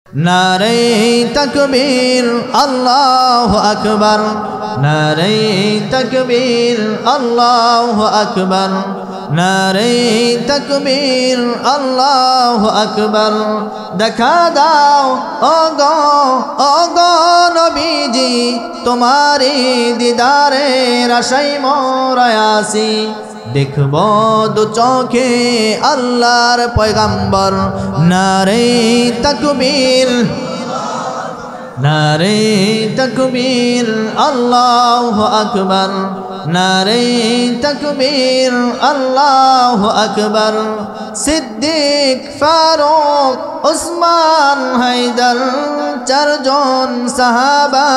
নারে তাকবীর আল্লাহু আকবার, নারে তাকবীর আল্লাহু আকবার, নারে তাকবীর আল্লাহু আকবার। দেখা দাও ওগো নবীজি, তোমারি দিদারের আশায় মোরা আছি। দেখব দু চোখে আল্লাহর পয়গম্বর। নারে তাকবীর, নারে তাকবীর আল্লাহু আকবার, নারে তাকবীর আল্লাহু আকবার। সিদ্দিক, ফারুক, উসমান, হায়দার, চারজন সাহাবা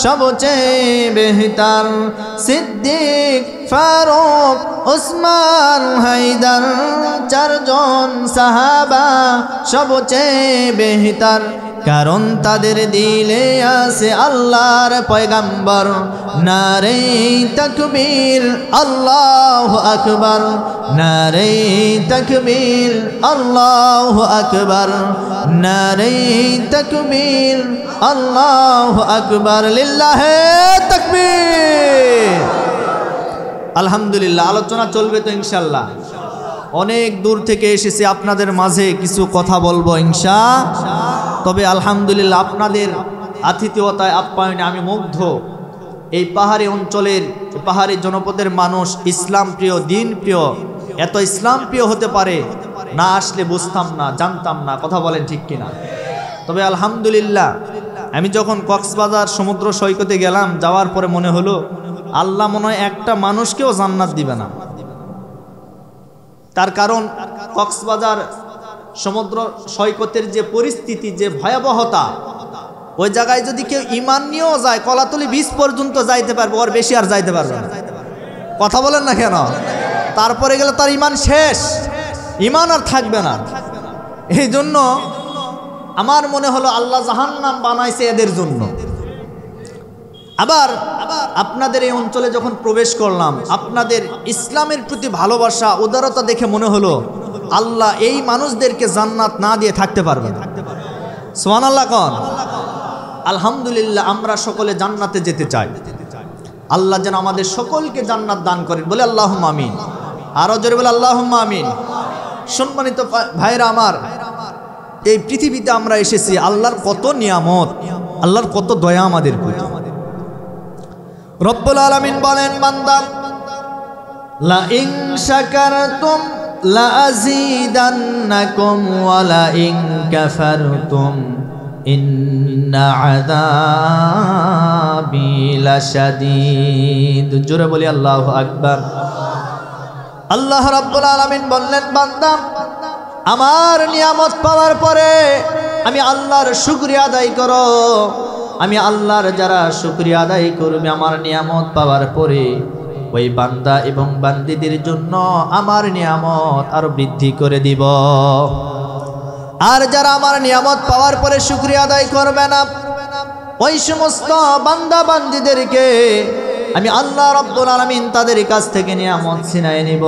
সবচেয়ে বেহতর। সিদ্দিক, ফারুক, উসমান, হায়দার, চারজন সাহাবা সবচেয়ে বেহতর, কারণ তাদের দিলে আছে আল্লাহর পয়গম্বর। নারে তাকবীর আল্লাহু আকবার, নারে তাকবীর আল্লাহু আকবার, নারে তাকবীর আল্লাহু আকবার। লিল্লাহে তাকবীর। আলহামদুলিল্লাহ, আলোচনা চলবে তো ইনশাআল্লাহ। অনেক দূর থেকে এসেছি আপনাদের মাঝে কিছু কথা বলবো ইনশাআল্লাহ। তবে আলহামদুলিল্লাহ আপনাদের আতিথেয়তায় আপ্যায়নে আমি মুগ্ধ। এই পাহাড়ি অঞ্চলের, পাহাড়ি জনপদের মানুষ ইসলাম প্রিয়, দিন প্রিয়। এত ইসলাম প্রিয় হতে পারে না আসলে বুঝতাম না, জানতাম না। কথা বলেন ঠিক কিনা? তবে আলহামদুলিল্লাহ আমি যখন কক্সবাজার সমুদ্র সৈকতে গেলাম, যাওয়ার পরে মনে হলো আল্লাহ মনে হয় একটা মানুষকেও জান্নাত দিবে না। তার কারণ কক্সবাজার সমুদ্র সৈকতের যে পরিস্থিতি, যে ভয়াবহতা, ওই জায়গায় যদি কেউ ইমান নিয়েও যায় কলাতলি বীজ পর্যন্ত যাইতে পারবে, ওর বেশি আর যাইতে পারবে না। কথা বলেন না কেন? তারপরে গেলে তার ইমান শেষ, ইমান আর থাকবে না। এই জন্য আমার মনে হলো আল্লাহ জাহান্নাম বানাইছে এদের জন্য। আবার আপনাদের এই অঞ্চলে যখন প্রবেশ করলাম, আপনাদের ইসলামের প্রতি ভালোবাসা, উদারতা দেখে মনে হলো আল্লাহ এই মানুষদেরকে জান্নাত না দিয়ে থাকতে পারবে না। সুবহানাল্লাহ কোন? আলহামদুলিল্লাহ, আমরা সকলে জান্নাতে যেতে চাই। আল্লাহ যেন আমাদের সকলকে জান্নাত দান করেন, বলে আল্লাহুম্মা আমিন। আরো জোরে বলে আল্লাহুম্মা আমিন। সম্মানিত ভাইরা আমার, এই পৃথিবীতে আমরা এসেছি, আল্লাহর কত নিয়ামত, আল্লাহর কত দয়া আমাদের প্রতি। রব্বুল আলামিন বলেন, বান্দা লা ইন শাকারতুম লা আযীদান্নাকুম ওয়া লা ইন কাফারতুম ইন্না আযাবি লাশাদীদ। জোরে বলি আল্লাহু আকবার। আল্লাহ রাব্বুল আলামিন বললেন, বান্দা আমার নিয়ামত পাওয়ার পরে আমি আল্লাহর শুকরিয়া আদায় করো। আমি আল্লাহর যারা শুকরিয়া আদায় করবে আমার নিয়ামত পাওয়ার পরে, ওই বান্দা এবং বান্দীদের জন্য আমার নিয়ামত আরো বৃদ্ধি করে দিব। আর যারা আমার নিয়ামত পাওয়ার পরে শুকরিয়া আদায় করবে না, ওই সমস্ত বান্দা বান্দীদেরকে আমি আল্লাহ রাব্বুল আলামিন তাদের কাছ থেকে নিয়ামত ছিনায় নিব।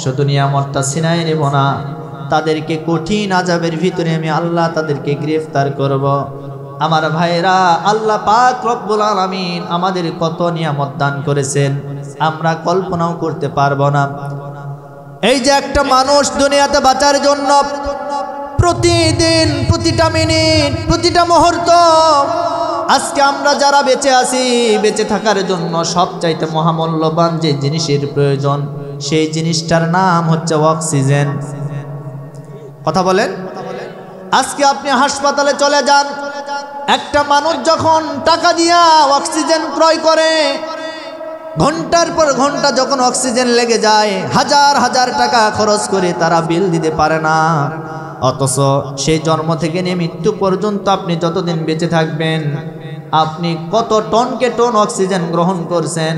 শুধু নিয়ামতটা ছিনায় নিব না, তাদেরকে কঠিন আযাবের ভিতরে আমি আল্লাহ তাদেরকে গ্রেফতার করব। আমার ভাইরা, আল্লাহ পাক রব্বুল আলামিন আমাদের কত নিয়ামত দান করেছেন আমরা কল্পনাও করতে পারবো না। এই যে একটা মানুষ দুনিয়াতে বাঁচার জন্য প্রতিদিন, প্রতিটা মিনিট, প্রতিটা মুহূর্ত, আজকে আমরা যারা বেঁচে আছি, বেঁচে থাকার জন্য সবচাইতে মহামূল্যবান যে জিনিসের প্রয়োজন, সেই জিনিসটার নাম হচ্ছে অক্সিজেন। কথা বলেন। আজকে আপনি হাসপাতালে চলে যান, একটা মানুষ যখন টাকা দিয়া অক্সিজেন ক্রয় করে, ঘন্টার পর ঘন্টা যখন অক্সিজেন লেগে যায়, হাজার হাজার টাকা খরচ করে তারা বিল দিতে পারে না। অথচ সেই জন্ম থেকে নিয়ে মৃত্যু পর্যন্ত আপনি যতদিন বেঁচে থাকবেন, আপনি কত টনকে টন অক্সিজেন গ্রহণ করছেন।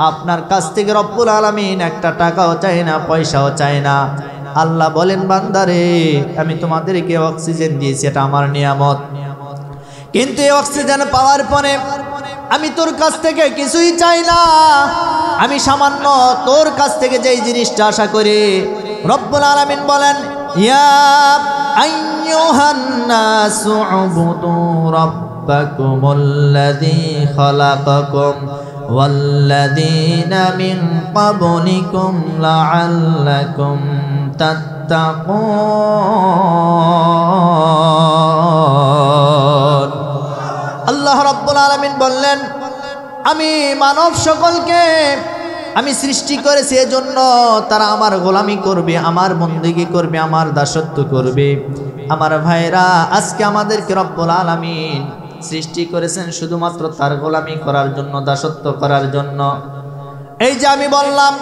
আপনার কাছ থেকে রব্বুল আলামিন একটা টাকাও চায় না, পয়সাও চায় না। আল্লাহ বলেন, বান্দারে আমি তোমাদেরকে অক্সিজেন দিয়েছি, এটা আমার নিয়ামত। কিন্তু এই অক্সিজেন পাওয়ার পরে আমি তোর কাছ থেকে কিছুই চাই না। আমি সামান্য তোর কাছ থেকে যেই জিনিসটা আশা করি, রব্বুল আলামিন বলেন, ইয়া আইয়ুহান নাসু উবুদু রাব্বাকুমুল্লাযী খালাকাকুম ওয়াল্লাযীনা মিন ক্বাবলিকুম লাআল্লাকুম তাত্তাকুন। আল্লাহ রাব্বুল আলামিন বললেন, আমি মানব সকলকে আমি সৃষ্টি করেছি এজন্য তারা আমার গোলামি করবে, আমার বন্দেগী করবে, আমার দাসত্ব করবে। আমার ভাইরা, আজকে আমাদেরকে রব্বুল আলামিন সৃষ্টি করেছেন শুধুমাত্র তার গোলামি করার জন্য, দাসত্ব করার জন্য। এই যে আমি বললাম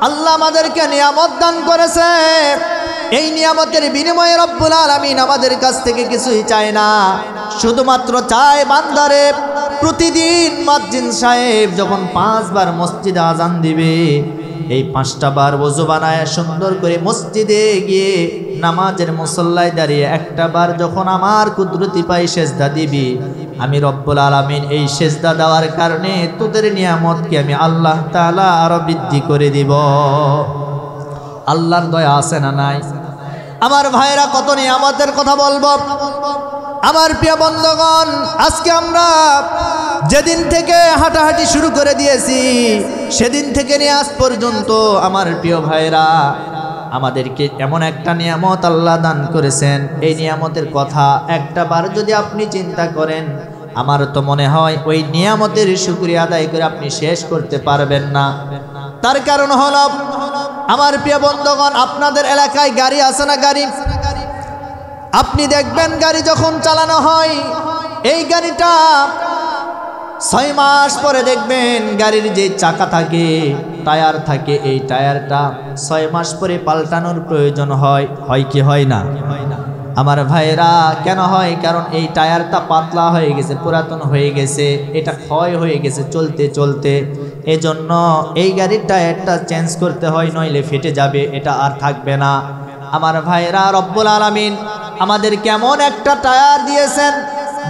আল্লাহ আমাদেরকে নিয়ামত দান করেছে, এই নিয়ামতের বিনিময়ে রব্বুল আলামিন আমাদের কাছ থেকে কিছুই চায় না, শুধুমাত্র চায় বান্দারে প্রতিদিন মুয়াজ্জিন সাহেব যখন 5 বার মসজিদে আজান দিবে, এই 5টা বার ওযু বানায় সুন্দর করে মসজিদে গিয়ে নামাজের মুসল্লায় দাঁড়িয়ে একটা বার যখন আমার কুদরতি পায়ে সেজদা দিবি, আমি রব্বুল আলামিন এই সেজদা দেওয়ার কারণে তোদের নিয়ামতকে আমি আল্লাহ তাআলা আরো বৃদ্ধি করে দিব। আল্লাহর দয়া আছে না নাই? আমার ভাইরা, কত নিয়ামতের কথা বলবো। আমার প্রিয় বন্ধুগণ, আজকে আমরা যেদিন থেকে হাঁটাহাঁটি শুরু করে দিয়েছি সেদিন থেকে নিয়ে আজ পর্যন্ত আমার প্রিয় ভাইরা আমাদেরকে এমন একটা নিয়ামত আল্লাহ দান করেছেন, এই নিয়ামতের কথা একটা বার যদি আপনি চিন্তা করেন, আমার তো মনে হয় ওই নিয়ামতের শুকরিয়া আদায় করে আপনি শেষ করতে পারবেন না। তার কারণ হলো, আমার প্রিয় বন্ধুগণ, আপনাদের এলাকায় গাড়ি আছে না? গাড়ি আপনি দেখবেন, গাড়ি যখন চালানো হয় এই গাড়িটা 6 মাস পরে দেখবেন গাড়ির যে চাকা থাকে, টায়ার থাকে, এই টায়ারটা 6 মাস পরে পাল্টানোর প্রয়োজন হয় কি হয় না? আমার ভাইরা, কেন হয়? কারণ এই টায়ারটা পাতলা হয়ে গেছে, পুরাতন হয়ে গেছে, এটা ক্ষয় হয়ে গেছে চলতে চলতে, এজন্য এই গাড়ির টায়ারটা চেঞ্জ করতে হয়, নইলে ফেটে যাবে, এটা আর থাকবে না। আমার ভাইরা, রব্বুল আলামিন আমাদের কেমন একটা টায়ার দিয়েছেন,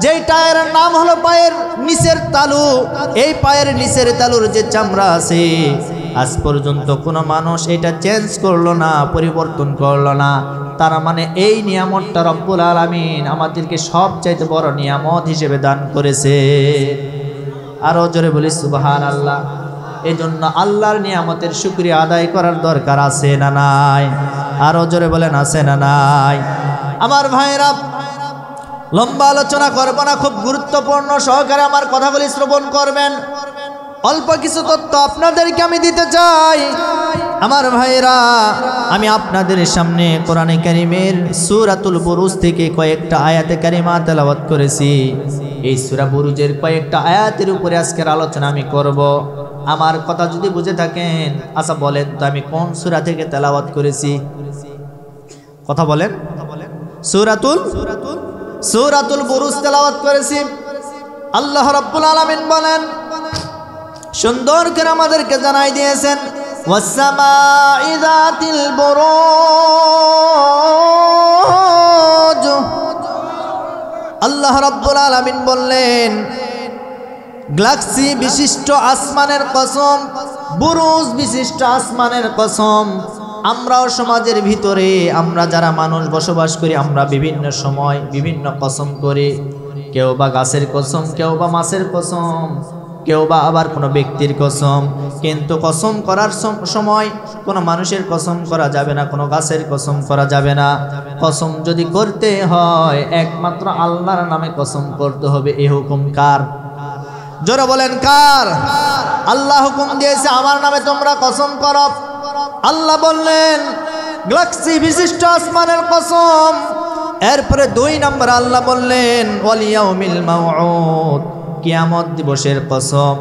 যেই টায়ারের নাম হলো পায়ের নিচের তালু। এই পায়ের নিচের তালুর যে চামড়া আছে, আজ পর্যন্ত কোনো মানুষ এটা চেঞ্জ করলো না, পরিবর্তন করলো না। তার মানে এই নিয়ামতটা রব্বুল আলামিন আমাদেরকে সবচাইতে বড় নিয়ামত হিসেবে দান করেছে। আরো জোরে বলি সুবহানাল্লাহ। এই জন্য আল্লাহর নিয়ামতের শুকরিয়া আদায় করার দরকার আছে না নাই? আরো জোরে বলেন, আছে না নাই? আমার ভাইরা, লম্বা আলোচনা করব না, খুব গুরুত্বপূর্ণ সহকারে আমার কথাগুলি শ্রবণ করবেন। অল্প কিছু তথ্য আপনাদেরকে আমি দিতে চাই। আমার ভাইরা, আমি আপনাদের সামনে কোরআনে কারীমের সূরাতুল বুরুজ থেকে কয়েকটা আয়াতে কারিমা তেলাওয়াত করেছি। এই সূরা বুরুজের কয়েকটা আয়াতের উপরে আজকের আলোচনা আমি করব। আমার কথা যদি বুঝে থাকেন, আচ্ছা বলেন তো আমি কোন সূরা থেকে তেলাওয়াত করেছি? কথা বলেন। সূরাতুল বুরুজ তেলাওয়াত করেছি। আল্লাহ রাব্বুল আলামিন বলেন, সুন্দর করে আমাদেরকে জানাই দিয়েছেন, ওয়াসসামাই যাতিল বুরুজ। আল্লাহ রাব্বুল আলামিন বললেন, গ্যালাক্সি বিশিষ্ট আসমানের কসম, বুরুজ বিশিষ্ট আসমানের কসম। আমরাও সমাজের ভিতরে, আমরা যারা মানুষ বসবাস করি, আমরা বিভিন্ন সময় বিভিন্ন কসম করি। কেউ বা গাছের কসম, কেউ বা মাছের কসম, কেউ বা আবার কোনো ব্যক্তির কসম। কিন্তু কসম করার সময় কোনো মানুষের কসম করা যাবে না, কোনো গাছের কসম করা যাবে না। কসম যদি করতে হয় একমাত্র আল্লাহর নামে কসম করতে হবে। এই হুকুম কার? জোরে বলেন, কার? আল্লাহ হুকুম দিয়েছে, আমার নামে তোমরা কসম করো। আল্লাহ বললেন, গ্যালাক্সি বিশিষ্ট আসমানের কসম। এরপরে 2 নম্বর আল্লাহ বললেন, ওয়াল ইয়াউমিল মাউউদ, কিয়ামত দিবসের কসম।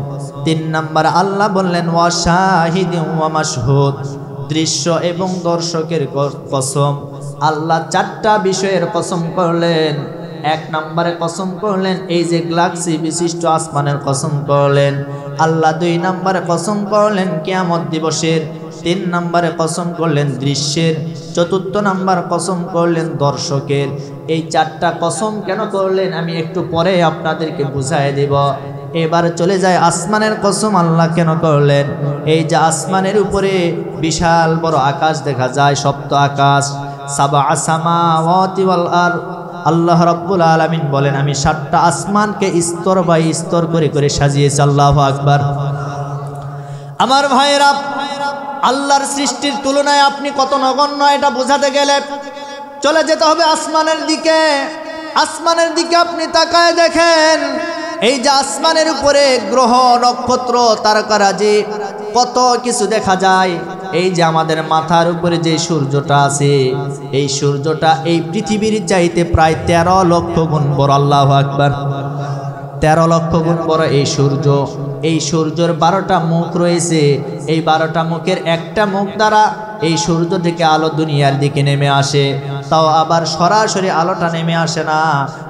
3 নম্বর আল্লাহ বললেন, ওয়া শাহিদিন ওয়া মাশহুদ, দৃশ্য এবং দর্শকের কসম। আল্লাহ 4টা বিষয়ের কসম করলেন। 1 নম্বরে কসম করলেন এই যে গ্যালাক্সি বিশিষ্ট আসমানের কসম করলেন আল্লাহ। 2 নম্বরে কসম করলেন কিয়ামত দিবসের। 3 নম্বরে কসম করলেন দৃশ্যের। 4র্থ নম্বর কসম করলেন দর্শকের। এই 4টা কসম কেন করলেন আমি একটু পরে আপনাদেরকে বুঝাই দেব। এবার চলে যায় আসমানের কসম আল্লাহ কেন করলেন। এই যে আসমানের উপরে বিশাল বড় আকাশ দেখা যায়, সপ্ত আকাশ, সাবআ সামাওয়াতি ওয়াল আরদ। আল্লাহ রাব্বুল আলামিন বলেন আমি 7টা আসমানকে স্তর বাই স্তর করে করে সাজিয়েছি। আল্লাহু আকবার। আমার ভাইরা, আল্লাহর সৃষ্টির তুলনায় আপনি কত নগণ্য এটা বোঝাতে গেলে চলে যেতে হবে আসমানের দিকে। আসমানের দিকে আপনি তাকায় দেখেন, এই যে আসমানের উপরে গ্রহ নক্ষত্র তারকারাজি কত কিছু দেখা যায়। এই যে আমাদের মাথার উপরে যে সূর্যটা আছে, এই সূর্যটা এই পৃথিবীর চাইতে প্রায় 13 লক্ষ গুণ বড়। আল্লাহু আকবার। 13 লক্ষ গুণ বড় এই সূর্য। এই সূর্যের 12টা মুখ রয়েছে। এই 12টা মুখের একটা মুখ দ্বারা এই সূর্য থেকে আলো দুনিয়ার দিকে নেমে আসে। তাও আবার সরাসরি আলোটা নেমে আসে না,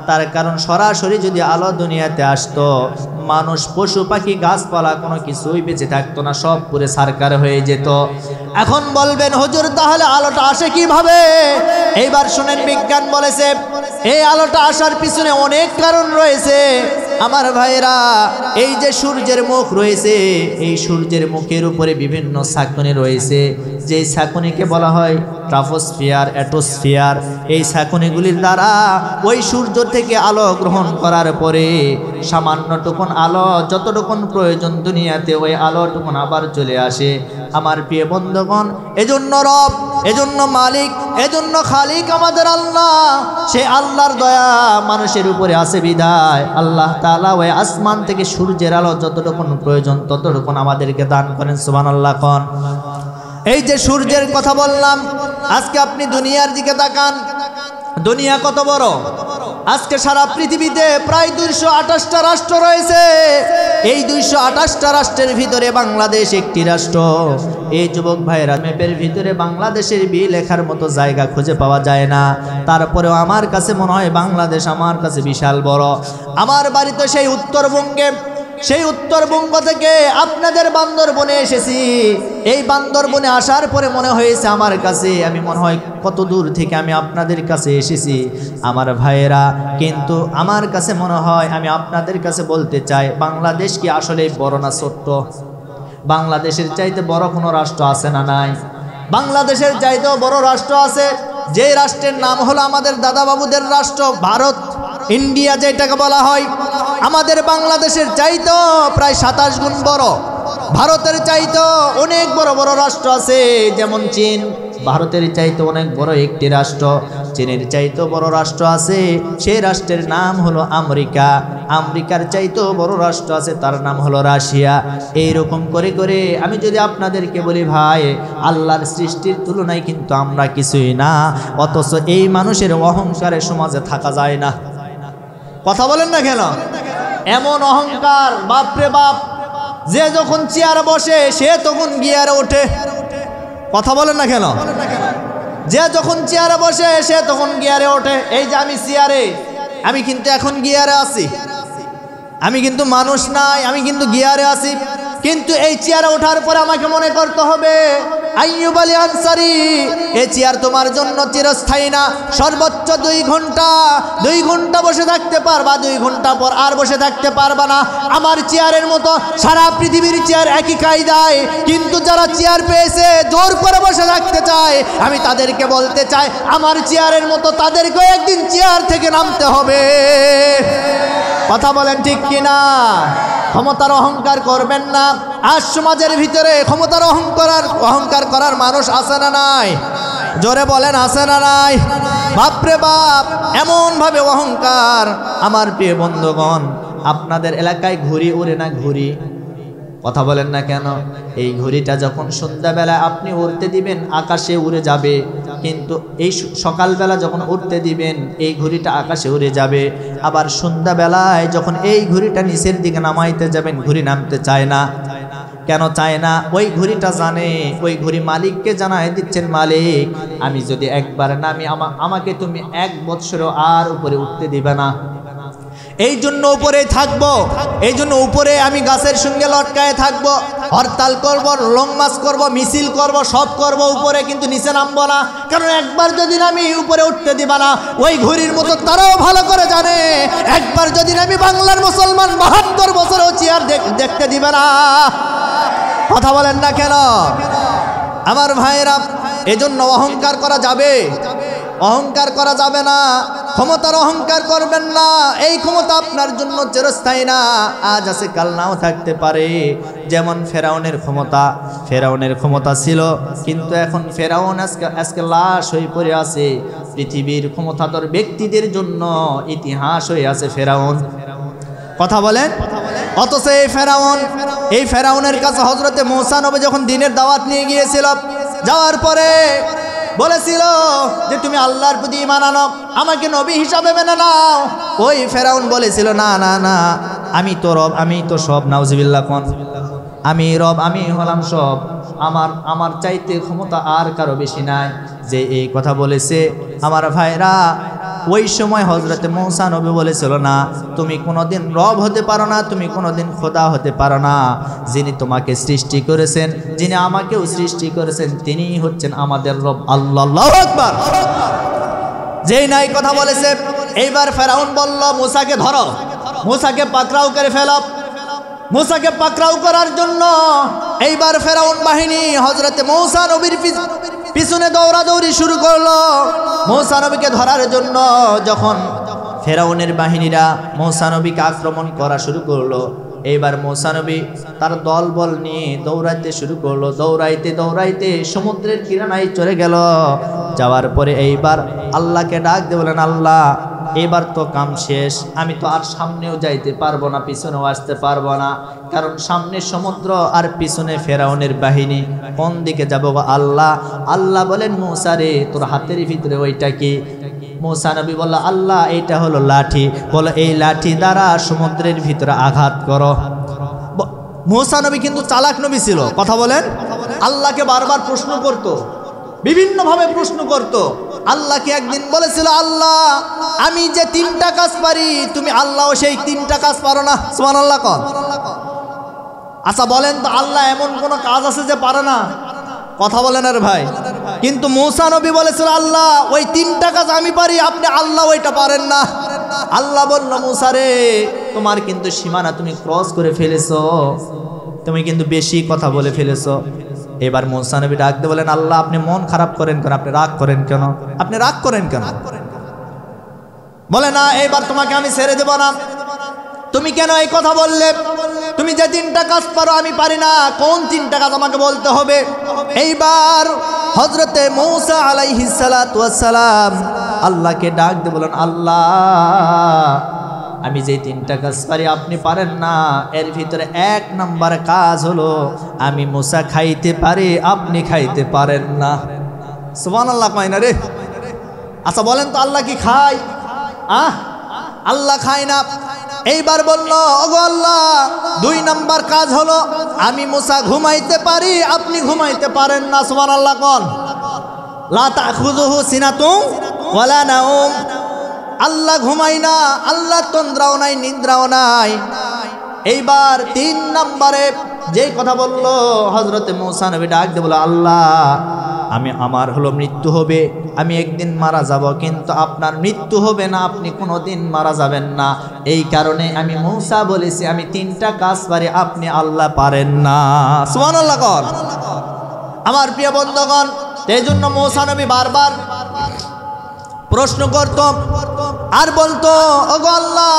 তার কারণ সরাসরি যদি আলো দুনিয়াতে আসতো, মানুষ পশু পাখি গাছপালা কোনো কিছুই বেঁচে থাকতো না, সব পুরে সারকার হয়ে যেত। এখন বলবেন হুজুর তাহলে আলোটা আসে কিভাবে? এইবার শুনেন, বিজ্ঞান বলেছে এই আলোটা আসার পিছনে অনেক কারণ রয়েছে। আমার ভাইরা, এই যে সূর্যের মুখ রয়েছে, এই সূর্যের মুখের উপরে বিভিন্ন ছাঁকনি রয়েছে, যে ছাঁকনিকে বলা হয় ট্রাফোস্ফিয়ার, অ্যাটোস্ফিয়ার। এই ছাঁকনিগুলির দ্বারা ওই সূর্য থেকে আলো গ্রহণ করার পরে সামান্যটুকুন আলো যতটুকুন প্রয়োজন দুনিয়াতে, ওই আলোটুকুন আবার চলে আসে। আমার প্রিয় বন্ধুগণ, এজন্য রব, এজন্য মালিক, এজন্য খালিক আমাদের আল্লাহ। সে আল্লাহর দয়া মানুষের উপরে আছে বিধায় আল্লাহ তাআলা ওই আসমান থেকে সূর্যের আলো যতটুকুন প্রয়োজন ততটুকুন আমাদেরকে দান করেন। সুবহানাল্লাহ কোন। এই যে সূর্যের কথা বললাম, আজকে আপনি দুনিয়ার দিকে তাকান, দুনিয়া কত বড়। আজকে সারা পৃথিবীতে প্রায় 228টা রাষ্ট্র রয়েছে। এই 228টা রাষ্ট্রের ভিতরে বাংলাদেশ একটি রাষ্ট্র। এই যুবক ভাইরা, ম্যাপের ভিতরে বাংলাদেশের বি লেখার মতো জায়গা খুঁজে পাওয়া যায় না। তারপরেও আমার কাছে মনে হয় বাংলাদেশ আমার কাছে বিশাল বড়। আমার বাড়ি তো সেই উত্তরবঙ্গে, সেই উত্তরবঙ্গ থেকে আপনাদের বান্দরবনে এসেছি। এই বান্দরবনে আসার পরে মনে হয়েছে আমার কাছে, আমি মনে হয় কত দূর থেকে আমি আপনাদের কাছে এসেছি আমার ভাইয়েরা। কিন্তু আমার কাছে মনে হয়, আমি আপনাদের কাছে বলতে চাই, বাংলাদেশ কি আসলে বড় না ছোট্ট? বাংলাদেশের চাইতে বড় কোনো রাষ্ট্র আছে না নাই? বাংলাদেশের চাইতেও বড় রাষ্ট্র আছে, যে রাষ্ট্রের নাম হলো আমাদের দাদা বাবুদের রাষ্ট্র ভারত, ইন্ডিয়া যেটাকে বলা হয়। আমাদের বাংলাদেশের চাইতেও প্রায় 27 গুণ বড়। ভারতের চাইতেও অনেক বড় বড় রাষ্ট্র আছে, যেমন চীন। ভারতের চাইতে অনেক বড় একটি রাষ্ট্র। চীনের চাইতেও বড় রাষ্ট্র আছে, সেই রাষ্ট্রের নাম হলো আমেরিকা। আমেরিকার চাইতেও বড় রাষ্ট্র আছে, তার নাম হলো রাশিয়া। এইরকম করে করে আমি যদি আপনাদেরকে বলি ভাই, আল্লাহর সৃষ্টির তুলনায় কিন্তু আমরা কিছুই না, অথচ এই মানুষের অহংকারের সমাজে থাকা যায় না। কথা বলেন না কেন? এমন অহংকার, বাপরে বাপ। যে যখন চেয়ারে বসে সে তখন গিয়ারে ওঠে। কথা বলেন না কেন? যে যখন চেয়ারে বসে সে তখন গিয়ারে ওঠে। এই যে আমি চেয়ারে, আমি কিন্তু এখন গিয়ারে আছি, আমি কিন্তু মানুষ নাই, আমি কিন্তু গিয়ারে আছি। কিন্তু এই চেয়ারে ওঠার পরে আমাকে মনে করতে হবে, আইয়ুব আলী আনসারী, এই চেয়ার তোমার জন্য চিরস্থায়ী না। সর্বোচ্চ 2 ঘন্টা, 2 ঘন্টা বসে থাকতে পারবা, 2 ঘন্টা পর আর বসে থাকতে পারবা না। আমার চেয়ারের মতো সারা পৃথিবীর চেয়ার একই কায়দায়, কিন্তু যারা চেয়ার পেয়েছে জোর করে বসে থাকতে চায়, আমি তাদেরকে বলতে চাই, আমার চেয়ারের মতো তাদেরকেও একদিন চেয়ার থেকে নামতে হবে। কথা বলেন ঠিক কিনা? ক্ষমতার অহংকার করবেন না। আজ সমাজের ভিতরে ক্ষমতার অহংকার করার মানুষ আছে না নাই? জোরে বলেন, আছে না নাই? বাপরে বাপ, এমন ভাবে অহংকার। আমার প্রিয় বন্ধুগণ, আপনাদের এলাকায় ঘুড়ি উড়ে না? ঘুড়ি, কথা বলেন না কেন? এই ঘুড়িটা যখন সন্ধ্যাবেলায় আপনি উড়তে দিবেন আকাশে উড়ে যাবে, কিন্তু এই সকালবেলা যখন উড়তে দিবেন এই ঘুড়িটা আকাশে উড়ে যাবে। আবার সন্ধ্যাবেলায় যখন এই ঘুড়িটা নিচের দিকে নামাইতে যাবেন, ঘুড়ি নামতে চায় না। কেন চায় না? ওই ঘুড়িটা জানে, ওই ঘুড়ি মালিককে জানায় দিচ্ছেন, মালিক আমি যদি একবার নামি, আমাকে তুমি 1 বৎসরও আর উপরে উঠতে দিবে না। এই জন্য উপরে থাকবো, এই জন্য উপরে আমি গাছের সঙ্গে লটকায় থাকবো, হরতাল করব, লং মার্চ করব, মিছিল করব, সব করব উপরে, কিন্তু নিচে নামবো না। কারণ একবার যদি আমি উপরে উঠতে দিবা না, ওই ঘুড়ির মতো তারাও ভালো করে জানে, একবার যদি আমি বাংলার মুসলমান 72 বছরও চেয়ার দেখতে দিবে না। কথা বলেন না কেন? আমার ভাইয়েরা, এজন্য অহংকার করা যাবে? অহংকার করা যাবে না, ক্ষমতার অহংকার করবেন না। এই ক্ষমতা আপনার জন্য চিরস্থায়ী না, আজ আছে কাল নাও থাকতে পারে। যেমন ফেরাউনের ক্ষমতা ছিল, কিন্তু এখন ফেরাউন আজকে লাশ হয়ে পড়ে আছে। পৃথিবীর ক্ষমতাধর ব্যক্তিদের জন্য ইতিহাস হয়ে আছে ফেরাউন। কথা বলেন। অথচ এই ফেরাউনের কাছে হযরতে মূসা নবী যখন দ্বীনের দাওয়াত নিয়ে গিয়েছিল, যাওয়ার পরে বলেছিল যে তুমি আল্লাহর প্রতি ঈমান আনো, আমাকে নবী হিসাবে মেনে নাও। ওই ফেরাউন বলেছিল না না না, আমি তো রব, আমি তো সব। নাউজুবিল্লাহ কোন, আমি রব, আমি হলাম সব, আমার চাইতে ক্ষমতা আর কারো বেশি নাই। যে এই কথা বলেছে আমার ভাইরা, ওই সময় হযরতে মূসা নবী বলেছিল না, তুমি কোনোদিন রব হতে পারো না, তুমি কোনোদিন খোদা হতে পারো না। যিনি তোমাকে সৃষ্টি করেছেন, যিনি আমাকেও সৃষ্টি করেছেন, তিনিই হচ্ছেন আমাদের রব। আল্লাহু আকবার। যেই নাই কথা বলেছে, এইবার ফেরাউন বলল মূসাকে ধরো, মূসাকে পাকড়াও করে ফেলো। মূসাকে পাকড়াও করার জন্য এইবার ফেরাউন বাহিনী হযরতে মূসা নবীর পিছনে দৌড়াদৌড়ি শুরু করলো মূসা নবীকে ধরার জন্য। যখন ফেরাউনের বাহিনীরা মূসা নবীকে আক্রমণ করা শুরু করলো, এইবার মূসা নবী তার দলবল নিয়ে দৌড়াইতে শুরু করলো। দৌড়াইতে দৌড়াইতে সমুদ্রের কিনারায় চলে গেল। যাওয়ার পরে এইবার আল্লাহকে ডাক দিয়ে বলেন, আল্লাহ এবার তো কাম শেষ, আমি তো আর সামনেও যাইতে পারবো না, পিছনেও আসতে পারবো না, কারণ সামনে সমুদ্র আর পিছনে ফেরাউনের বাহিনী, কোন দিকে যাব গো আল্লাহ? আল্লাহ বলেন মূসা রে, তোর হাতের ভিতরে ওইটা কি? মূসা নবী বলল, আল্লাহ এইটা হলো লাঠি। বলো এই লাঠি দ্বারা সমুদ্রের ভিতরে আঘাত করো। মূসা নবী কিন্তু চালাক নবী ছিল। কথা বলেন। আল্লাহকে বারবার প্রশ্ন করত, বিভিন্নভাবে প্রশ্ন করত। আল্লাহকে একদিন বলেছিল, আল্লাহ আমি যে 3টা কাজ পারি, তুমি আল্লাহও সেই 3টা কাজ পারো না। সুবহানাল্লাহ কন। আচ্ছা বলেন তো, আল্লাহ এমন কোন কাজ আছে যে পারে না? কথা বলেন আর ভাই। কিন্তু মূসা নবী বলেছিল, আল্লাহ ওই 3টা কাজ আমি পারি, আপনি আল্লাহ ওইটা পারেন না। আল্লাহ বলল, মূসা রে, তোমার কিন্তু সীমানা তুমি ক্রস করে ফেলেছো, তুমি কিন্তু বেশি কথা বলে ফেলেছো। এবার মূসা নবী ডাক দিয়ে বলেন, আল্লাহ আপনি মন খারাপ করেন কেন? আপনি রাগ করেন কেন? আপনি রাগ করেন কেন? বলে না, এইবার তোমাকে আমি ছেড়ে দেব না। তুমি কেন এই কথা বললে? তুমি যে 3টা কাজ পারো আমি পারি না, কোন 3টা কাজ আমাকে বলতে হবে। এইবার হযরতে মূসা আলাইহিস সালাতু ওয়াস সালাম আল্লাহকে ডাক দিয়ে বলেন, আল্লাহ আমি যে 3টা কাজ পারি আপনি পারেন না, এর ভিতরে 1 নাম্বার কাজ হলো আমি মূসা খাইতে পারি, আপনি খাইতে পারেন না। সুবহানাল্লাহ কয় না রে? আচ্ছা বলেন তো, আল্লাহ কি খায়? আল্লাহ খায় না। এইবার বলল, ওগো আল্লাহ 2 নাম্বার কাজ হলো আমি মূসা ঘুমাইতে পারি, আপনি ঘুমাইতে পারেন না। সুবহানাল্লাহ কোন। লা তাখুযুহু সিনাতুন ওয়ালা নাওম। আল্লাহ ঘুমাই না, আল্লাহ তন্দ্রাও নাই, নিদ্রাও নাই। এইবার 3 নম্বরে যেই কথা বলল হযরতে মূসা নবী ডাক দিয়ে বলল, আল্লাহ আমার হলো মৃত্যু হবে, আমি একদিন মারা যাব, কিন্তু আপনার মৃত্যু হবে না, আপনি কোনোদিন মারা যাবেন না। এই কারণে আমি মূসা বলেছি আমি 3টা কাজ পারি, আপনি আল্লাহ পারেন না। সুবহানাল্লাহ কর। আমার প্রিয় বন্ধুগণ, এই জন্য মূসা নবী বারবার প্রশ্ন করত আর বলতো, ওগো আল্লাহ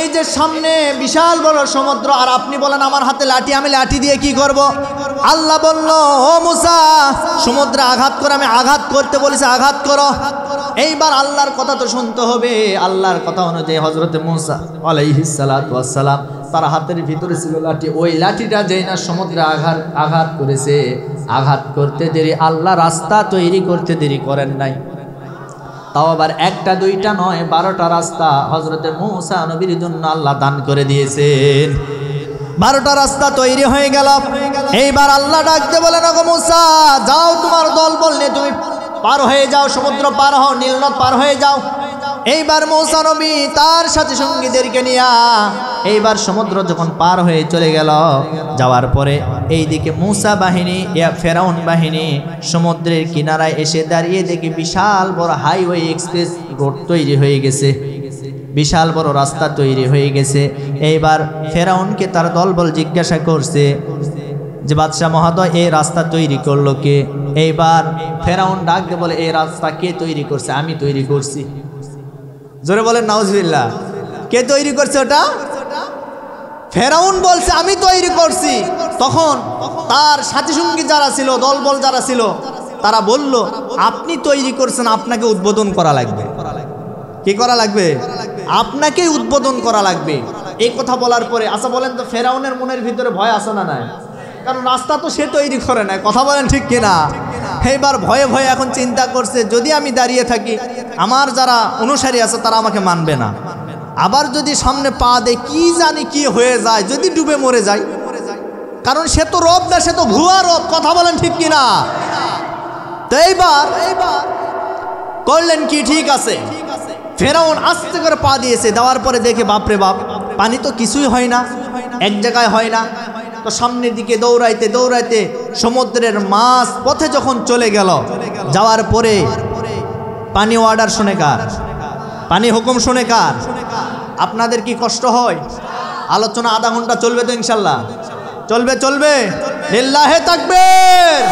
এই যে সামনে বিশাল বড় সমুদ্র, আর আপনি বলেন আমার হাতে লাঠি, আমি লাঠি দিয়ে কি করব? আল্লাহ বলল, ও মূসা সমুদ্রে আঘাত করে, আমি আঘাত করতে বলেছি, আঘাত করো। এইবার আল্লাহর কথা তো শুনতে হবে। আল্লাহর কথা অনুযায়ী হযরতে মূসা আলাইহিস সালাতু ওয়াস সালাম তার হাতের ভিতরে ছিল লাঠি। ওই লাঠিটা যেই না সমুদ্রে আঘাত করেছে, আঘাত করতে দেরি, আল্লাহ রাস্তা তৈরি করতে দেরি করেন নাই। তাও আবার 1টা 2টা নয়, 12টা রাস্তা হযরতে মূসা নবীর জন্য আল্লাহ দান করে দিয়েছেন। 12টা রাস্তা তৈরি হয়ে গেল। এইবার আল্লাহ ডাকতে বলেন, ওগো মূসা যাও, তোমার দল বললে তুমি পার হয়ে যাও, সমুদ্র পার হও, নীল নদ পার হয়ে যাও। এইবার মূসা নবী তার সাথে সঙ্গীদেরকে নিয়ে এইবার সমুদ্র যখন পার হয়ে চলে গেল, যাওয়ার পরে এইদিকে মূসা বাহিনী, ফেরাউন বাহিনী সমুদ্রের কিনারায় এসে দাঁড়িয়ে দেখি বিশাল বড় হাইওয়ে এক্সপ্রেস রোড তৈরি হয়ে গেছে, বিশাল বড় রাস্তা তৈরি হয়ে গেছে। এইবার ফেরাউনকে তার দলবল জিজ্ঞাসা করছে, যে বাদশাহ মহোদয় এই রাস্তা তৈরি করলো কে? এইবার ফেরাউন ডাক দিয়ে বলে, এই রাস্তা কে তৈরি করছে? আমি তৈরি করছি। জোরে বলেন নাউজুবিল্লাহ। কে তৈরি করছে ওটা? ফেরাউন বলছে আমি তৈরি করছি। তখন তার সাথী সঙ্গী যারা ছিল, দলবল যারা ছিল, তারা বলল আপনি তৈরি করছেন, আপনাকে উদ্বোধন করা লাগবে। কি করা লাগবে? আপনাকেই উদ্বোধন করা লাগবে। এই কথা বলার পরে আচ্ছা বলেন তো, ফেরাউনের মনের ভিতরে ভয় আছে না নাই? কারণ রাস্তা তো সে তৈরি করে নাই। কথা বলেন ঠিক কিনা? এইবার ভয়ে ভয়ে এখন চিন্তা করছে, যদি আমি দাঁড়িয়ে থাকি, আমার যারা অনুসারী আছে তারা আমাকে মানবে না। আবার যদি সামনে পা দেয়, কি জানি কি হয়ে যায়, যদি ডুবে মরে যায়। কারণ সে তো রব না, সে তো ভুয়া রব। কথা বলেন ঠিক কিনা? তো এইবার করলেন কি? ঠিক আছে, ফেরাউন আস্তে করে পা দিয়েছে। দেওয়ার পরে দেখে বাপরে বাপ, পানি তো কিছুই হয় না, এক জায়গায় হয় না। তো সামনের দিকে দৌড়াইতে দৌড়াইতে সমুদ্রের মাছ পথে যখন চলে গেল, যাওয়ার পরে পানি অর্ডার শুনে কার? পানি হুকুম শুনে কার? আপনাদের কি কষ্ট হয়? আলোচনা আধা ঘন্টা চলবে তো ইনশাল্লাহ? চলবে চলবে। লিল্লাহে তাকবীর।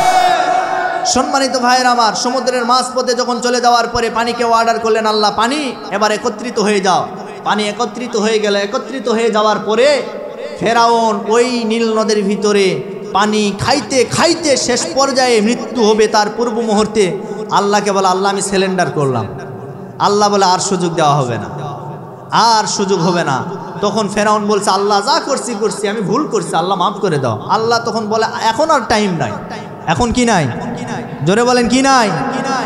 সম্মানিত ভাইয়ের আমার, সমুদ্রের মাছ পথে যখন চলে যাওয়ার পরে পানিকে অর্ডার করলেন আল্লাহ, পানি এবার একত্রিত হয়ে যাও। পানি একত্রিত হয়ে গেল। একত্রিত হয়ে যাওয়ার পরে ফেরাউন ওই নীল নদের ভিতরে পানি খাইতে খাইতে শেষ পর্যায়ে মৃত্যু হবে। তার পূর্ব মুহূর্তে আল্লাহকে বলে, আল্লাহ আমি সিলিন্ডার করলাম। আল্লাহ বলে আর সুযোগ দেওয়া হবে না, আর সুযোগ হবে না। তখন ফেরাউন বলছে, আল্লাহ যা করছি করছি, আমি ভুল করছি, আল্লাহ মাফ করে দাও। আল্লাহ তখন বলে, এখন আর টাইম নাই। এখন কি নাই? জোরে বলেন কি নাই?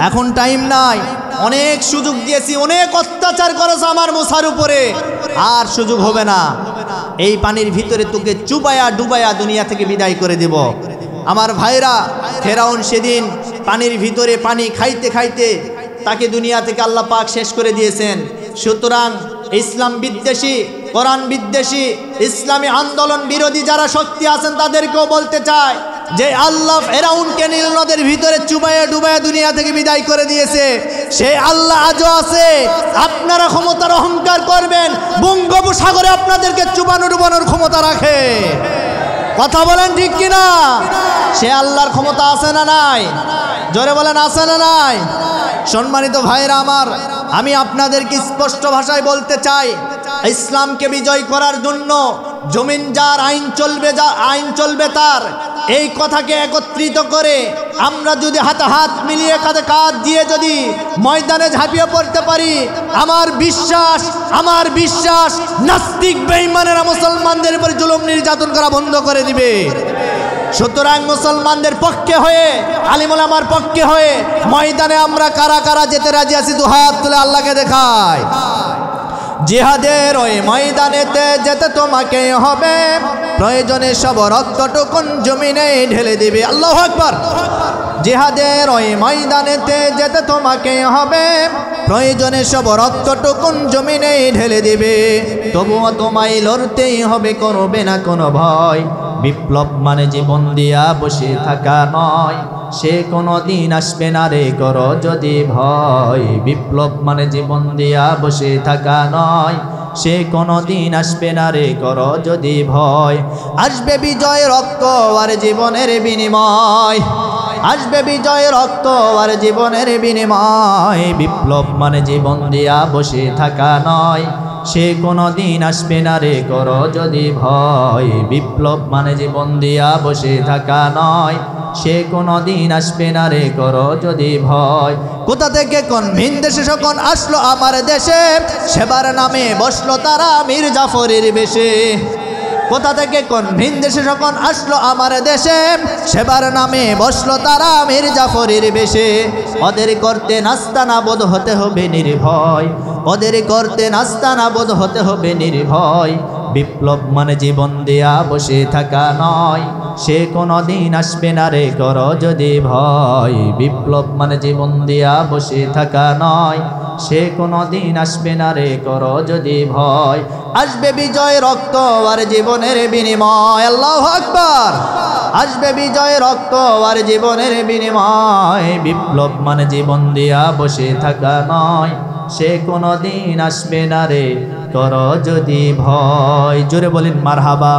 এখন টাইম নাই। অনেক সুযোগ দিয়েছি, অনেক অত্যাচার করেছে আমার মুসার উপরে, আর সুযোগ হবে না। এই পানির ভিতরে তোকে চুবায়া ডুবায়া দুনিয়া থেকে বিদায় করে দেব। আমার ভাইরা, ফেরাউন সেদিন পানির ভিতরে পানি খাইতে খাইতে তাকে দুনিয়া থেকে আল্লাহ পাক শেষ করে দিয়েছেন। সুতরাং ইসলাম বিদ্বেষী, কোরআন বিদ্বেষী, ইসলামী আন্দোলন বিরোধী যারা শক্তি আছেন তাদেরকেও বলতে চায় যে আল্লাহ ফেরাউনকে নীল নদের ভিতরে চুবাইয়া ডুবাইয়া দুনিয়া থেকে বিদায় করে দিয়েছে, সেই আল্লাহ আজও আছে। আপনারা ক্ষমতার অহংকার করবেন, বঙ্গোপসাগরে আপনাদেরকে চুবানো ডুবানোর ক্ষমতা রাখে। কথা বলেন ঠিক কিনা? সে আল্লাহর ক্ষমতা আছে না নাই? জোরে বলেন আছে না নাই? সম্মানিত ভাইরা আমার, আমি আপনাদেরকে স্পষ্ট ভাষায় বলতে চাই, ইসলামকে বিজয় করার জন্য জমিন যার, আইন চলবে তার, এই কথাকে একত্রিত করে আমরা যদি হাতে হাত মিলিয়ে কাঁধে কাঁধ দিয়ে যদি ময়দানে ঝাঁপিয়ে পড়তে পারি, আমার বিশ্বাস নাস্তিক বেঈমানেরা মুসলমানদের উপর জুলুম নির্যাতন করা বন্ধ করে দিবে। সুতরাং মুসলমানদের পক্ষে হয়ে, আলিম উলামার পক্ষে হয়ে ময়দানে আমরা কারা কারা যেতে রাজি আছি? দুহাত তুলে আল্লাহকে দেখায়। জিহাদের ওই ময়দানেতে যেতে তোমাকে হবে, প্রয়োজনে সব রক্তটুকুন জমিনে ঢেলে দিবে। আল্লাহু আকবার। জিহাদের ওই ময়দানেতে যেতে তোমাকে হবে, প্রয়োজনে সব রক্তটুকুন জমিনে ঢেলে দিবে। তবুও তোমায় লড়তেই হবে, করবে না কোনো ভয়। বিপ্লব মানে জীবন দিয়া বসে থাকা নয়, সে কোনো দিন আসবে না রে করো যদি ভয়। বিপ্লব মানে জীবন দিয়া বসে থাকা নয়, সে কোনো দিন আসবে না রে করো যদি ভয়। আসবে বিজয় রক্ত আর জীবনের বিনিময়, আসবে বিজয় রক্ত আর জীবনের বিনিময়। বিপ্লব মানে জীবন দিয়া বসে থাকা নয়, সে কোনো দিন আসবে না রে করো যদি ভয়। বিপ্লব মানে জীবন দিয়া বসে থাকা নয়, সে কোনো দিন আসবে না রে করো যদি ভয়। কোথা থেকে কোন ভিন দেশে যখন আসলো আমার দেশে, সেবার নামে বসলো তারা মীর জাফরের বেশে। কোথা থেকে কোন ভিন দেশে যখন আসলো আমার দেশে, সেবার নামে বসলো তারা মীর জাফরের বেশে। ওদের করতে নাস্তানা বোধ হতে হবে নির্ভয়, ওদের করতে নাস্তানা বোধ হতে হবে নির্ভয়। বিপ্লব মানে জীবন দেয়া বসে থাকা নয়, সে কোনো দিন আসবে না রে করো যদি ভয়। বিপ্লব মানে জীবন দেয়া বসে থাকা নয়, সে কোনো দিন আসবে না রে করো যদি ভয়। আসবে বিজয় রক্ত আর জীবনের বিনিময়। আল্লাহু আকবার। আসবে বিজয় রক্ত আর জীবনের বিনিময়। বিপ্লব মানে জীবন দেয়া বসে থাকা নয়, সে কোনো দিন আসবে না রে করো যদি ভয়। জোরে বলেন মারহাবা।